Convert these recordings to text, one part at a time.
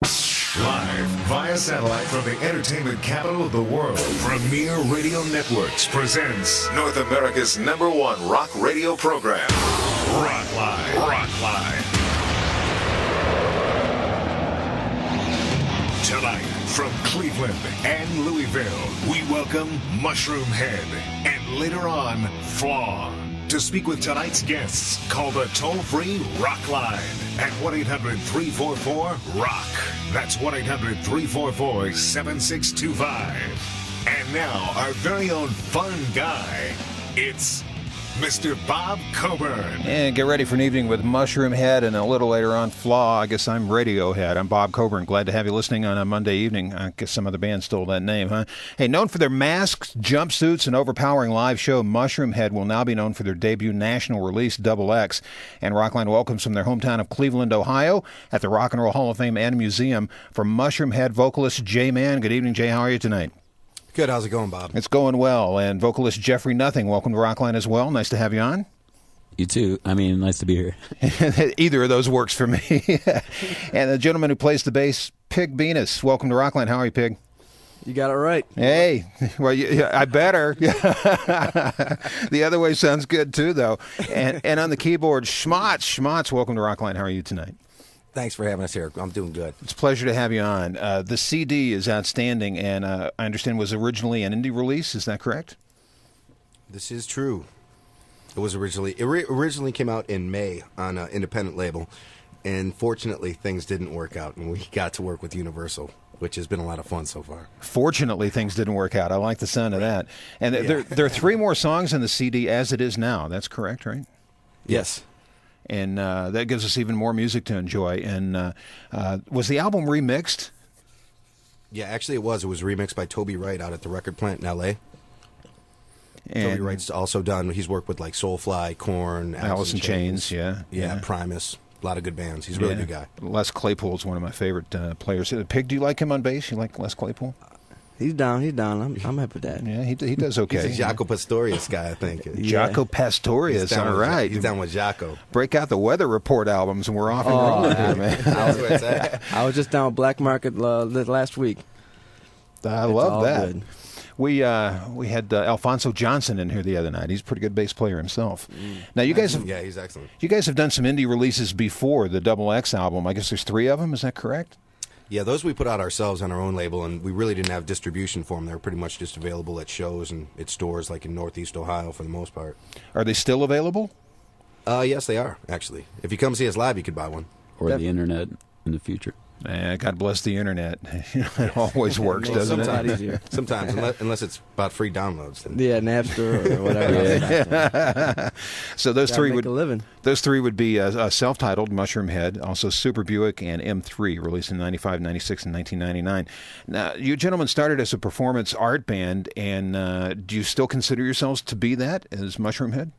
Live via satellite from the entertainment capital of the world, Premier Radio Networks presents North America's #1 rock radio program, Rockline. Rockline. Tonight, from Cleveland and Louisville, we welcome Mushroomhead, and later on, Flaw. To speak with tonight's guests, call the toll-free Rockline at 1-800-344-ROCK. That's 1-800-344-7625. And now, our very own fun guy, it's Mr. Bob Coburn. And get ready for an evening with Mushroomhead, and a little later on, Flaw. I guess I'm Radiohead. I'm Bob Coburn. Glad to have you listening on a Monday evening. I guess some other band stole that name, huh? Hey, known for their masks, jumpsuits, and overpowering live show, Mushroomhead will now be known for their debut national release, Double X. And Rockline welcomes from their hometown of Cleveland, Ohio, at the Rock and Roll Hall of Fame and Museum, for Mushroomhead vocalist Jay Mann. Good evening, Jay. How are you tonight? Good. How's it going, Bob? It's going well. And vocalist Jeffrey Nothing, welcome to Rockline as well. Nice to have you on. You too. I mean, nice to be here. Either of those works for me. And the gentleman who plays the bass, Pig Venus. Welcome to Rockline. How are you, Pig? You got it right. Hey, well, I better. The other way sounds good too, though. And on the keyboard, Schmatz. Schmatz, welcome to Rockline. How are you tonight? Thanks for having us here. I'm doing good. It's a pleasure to have you on. The CD is outstanding, and I understand was originally an indie release. Is that correct? This is true. It was originally came out in May on an independent label, and fortunately things didn't work out, and we got to work with Universal, which has been a lot of fun so far. Fortunately, things didn't work out. I like the sound of that. And there are 3 more songs in the CD as it is now. That's correct, right? Yes. And that gives us even more music to enjoy. And was the album remixed? Yeah, actually it was. It was remixed by Toby Wright out at the record plant in L.A. And Toby Wright's also done, he's worked with like Soulfly, Korn, Alice in Chains, yeah. Primus. A lot of good bands. He's a really good guy. Les Claypool's one of my favorite players. Pig, do you like him on bass? You like Les Claypool? He's down. I'm happy with that. Yeah, he does okay. He's a Jaco Pastorius guy, I think. Jaco Pastorius, all right. He's down with Jaco. Break out the Weather Report albums, and we're off and rolling here, man. That's where it's at. I was just down at Black Market last week. I love that. Good. We had Alfonso Johnson in here the other night. He's a pretty good bass player himself. Now you guys he's excellent. You guys have done some indie releases before the Double X album. I guess there's 3 of them. Is that correct? Yeah, those we put out ourselves on our own label, and we really didn't have distribution for them. They were pretty much just available at shows and at stores like in Northeast Ohio for the most part. Are they still available? Yes, they are, actually. If you come see us live, you could buy one. Or the internet in the future. God bless the internet. It always works, doesn't it? Sometimes easier. Sometimes, unless it's about free downloads. Then. Yeah, Napster or whatever. So those 3 would living. Those 3 would be self-titled Mushroomhead, also Super Buick, and M3, released in 95, 96, and 1999. Now, you gentlemen started as a performance art band, and do you still consider yourselves to be that as Mushroomhead?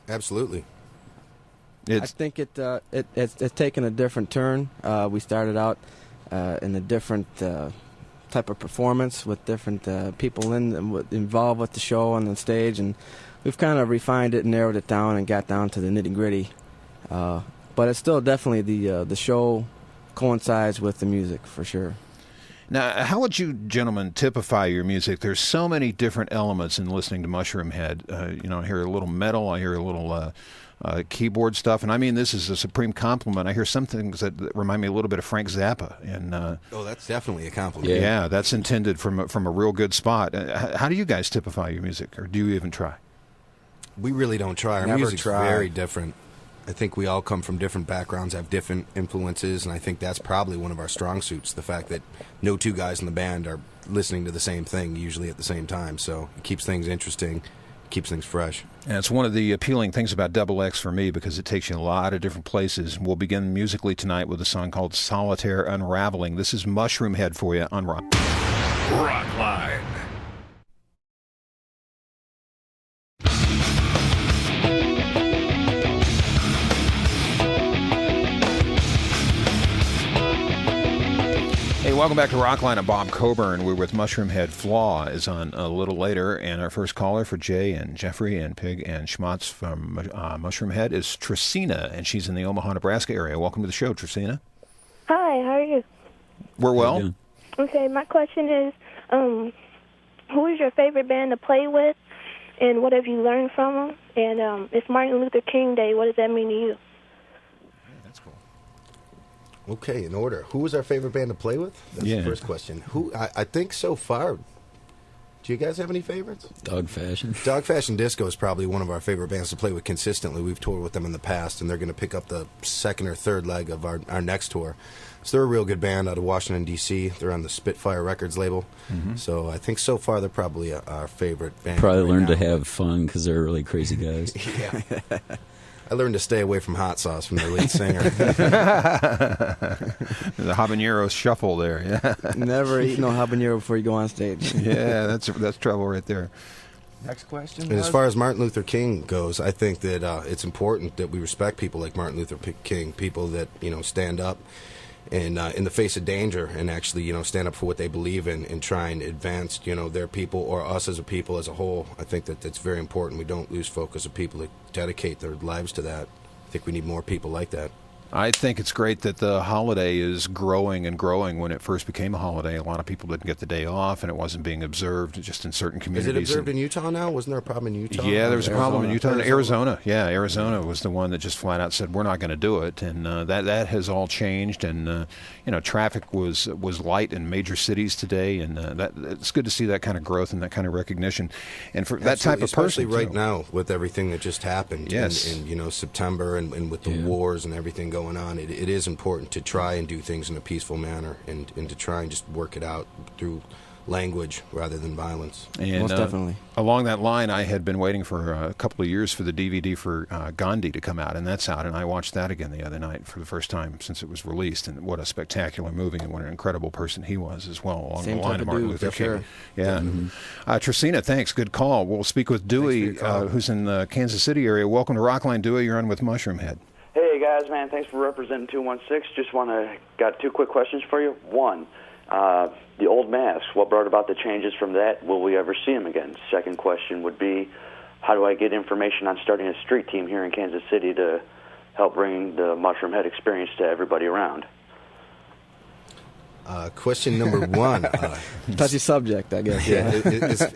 Absolutely. I think it's taken a different turn. We started out in a different type of performance with different people involved with the show on the stage, and we've kind of refined it and narrowed it down and got down to the nitty-gritty. But it's still definitely the show coincides with the music for sure. Now, how would you gentlemen typify your music? There's so many different elements in listening to Mushroomhead. I hear a little metal, I hear a little keyboard stuff, and I mean this is a supreme compliment. I hear some things that remind me a little bit of Frank Zappa. And that's definitely a compliment. Yeah, that's intended from a real good spot. How do you guys typify your music, or do you even try? We really don't try. Our music's very different. I think we all come from different backgrounds, have different influences, and I think that's probably one of our strong suits, the fact that no 2 guys in the band are listening to the same thing usually at the same time. So it keeps things interesting, keeps things fresh. And it's one of the appealing things about Double X for me, because it takes you a lot of different places. We'll begin musically tonight with a song called Solitaire Unraveling. This is Mushroomhead for you on Rockline. Hey, welcome back to Rockline. I'm Bob Coburn. We're with Mushroomhead. Flaw is on a little later, and our first caller for Jay and Jeffrey and Pig and Schmatz from Mushroomhead is Tracina, and she's in the Omaha, Nebraska area. Welcome to the show, Tracina. Hi, how are you? We're well. Okay, my question is, who is your favorite band to play with, and what have you learned from them? And it's Martin Luther King Day. What does that mean to you? That's cool. Okay, in order. Who was our favorite band to play with? That's the first question. Who I think so far. Do you guys have any favorites? Dog Fashion. Dog Fashion Disco is probably one of our favorite bands to play with consistently. We've toured with them in the past, and they're going to pick up the second or third leg of our next tour. So they're a real good band out of Washington, D.C. They're on the Spitfire Records label. Mm-hmm. So I think so far they're probably our favorite band. Probably learned to have fun because they're really crazy guys. Yeah. I learned to stay away from hot sauce from their lead singer. The habanero shuffle there. Yeah. Never eat no habanero before you go on stage. Yeah, that's trouble right there. Next question. And as far as Martin Luther King goes, I think that it's important that we respect people like Martin Luther King, people that stand up and in the face of danger and actually stand up for what they believe in and try and advance their people or us as a people as a whole. I think that that's very important. We don't lose focus of people that dedicate their lives to that. I think we need more people like that. I think it's great that the holiday is growing and growing. When it first became a holiday, a lot of people didn't get the day off, and it wasn't being observed just in certain communities. Is it observed in Utah now? Wasn't there a problem in Utah? Yeah, there was a problem in Utah. Arizona. Yeah, Arizona was the one that just flat out said, we're not going to do it. And that has all changed. And, traffic was light in major cities today. And it's good to see that kind of growth and that kind of recognition. And for that type of person, especially right now with everything that just happened in September and with the wars and everything going on, it is important to try and do things in a peaceful manner and to try and just work it out through language rather than violence. And, most definitely. Along that line, I had been waiting for a couple of years for the DVD for Gandhi to come out, and that's out, and I watched that again the other night for the first time since it was released, and what a spectacular movie and what an incredible person he was as well, along the line of Martin Luther King. Sure. Yeah. Mm-hmm. Tracina, thanks. Good call. We'll speak with Dewey, who's in the Kansas City area. Welcome to Rockline, Dewey. You're on with Mushroomhead. Hey guys, man, thanks for representing 216. Just got two quick questions for you. One, the old masks, what brought about the changes from that? Will we ever see them again? Second question would be, how do I get information on starting a street team here in Kansas City to help bring the Mushroomhead experience to everybody around? Question number one. Touchy subject, I guess. Yeah.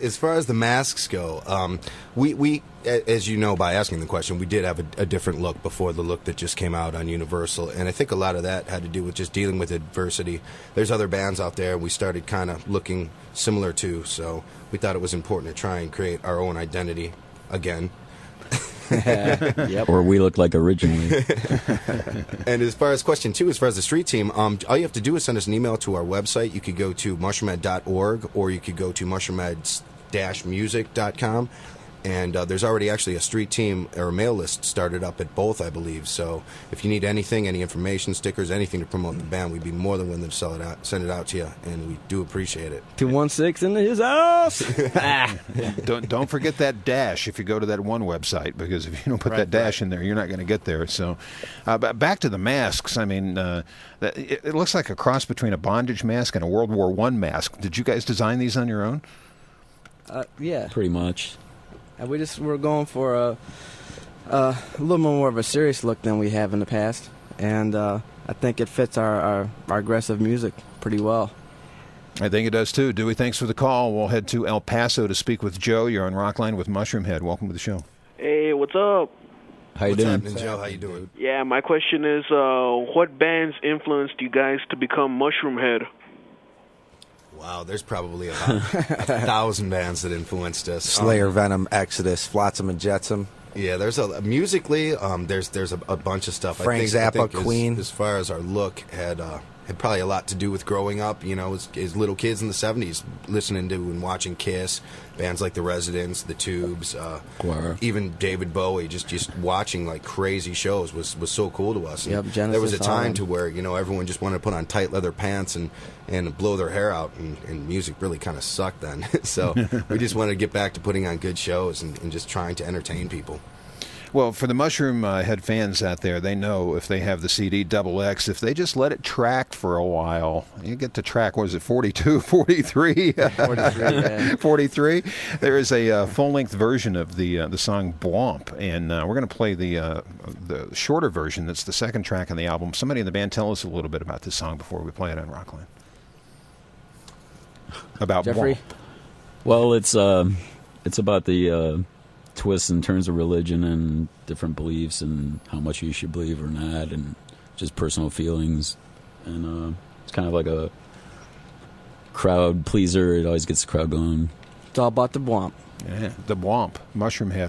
As far as the masks go, we, as you know by asking the question, we did have a different look before the look that just came out on Universal, and I think a lot of that had to do with just dealing with adversity. There's other bands out there we started kind of looking similar to, so we thought it was important to try and create our own identity again. Yep. Or we look like originally. And as far as question two, as far as the street team, all you have to do is send us an email to our website. You could go to mushroomhead.org, or you could go to mushroomhead-music.com. And there's already actually a street team or a mail list started up at both, I believe. So if you need anything, any information, stickers, anything to promote the band, we'd be more than willing to send it out to you, and we do appreciate it. 216 in his house. Don't forget that dash if you go to that one website, because if you don't put that dash in there, you're not going to get there. So back to the masks. I mean, it looks like a cross between a bondage mask and a World War I mask. Did you guys design these on your own? Yeah. Pretty much. And we're going for a little more of a serious look than we have in the past, and I think it fits our aggressive music pretty well. I think it does too. Dewey, thanks for the call. We'll head to El Paso to speak with Joe. You're on Rockline with Mushroomhead. Welcome to the show. Hey, what's up? How you doing? What's happening, Joe? How you doing? Yeah, my question is, what bands influenced you guys to become Mushroomhead? Wow, there's probably about 1,000 bands that influenced us. Slayer, Venom, Exodus, Flotsam and Jetsam. Yeah, there's musically, there's a bunch of stuff. Frank Zappa, Queen. As far as our look, had probably a lot to do with growing up, as little kids in the 70s, listening to and watching Kiss, bands like The Residents, The Tubes, even David Bowie, just watching like crazy shows was so cool to us. Yep, Genesis, there was a time to where, everyone just wanted to put on tight leather pants and blow their hair out, and music really kind of sucked then. So we just wanted to get back to putting on good shows and just trying to entertain people. Well, for the Mushroomhead fans out there, they know if they have the CD XX, if they just let it track for a while, you get to track, what is it, 42, 43? 43. There is a full-length version of the song Blomp, and we're going to play the shorter version that's the second track on the album. Somebody in the band tell us a little bit about this song before we play it on Rockline. about Jeffrey? Womp. Well, it's about the twists and turns of religion and different beliefs and how much you should believe or not, and just personal feelings. And it's kind of like a crowd pleaser. It always gets the crowd going. It's all about the Womp. Yeah, the Womp, Mushroomhead.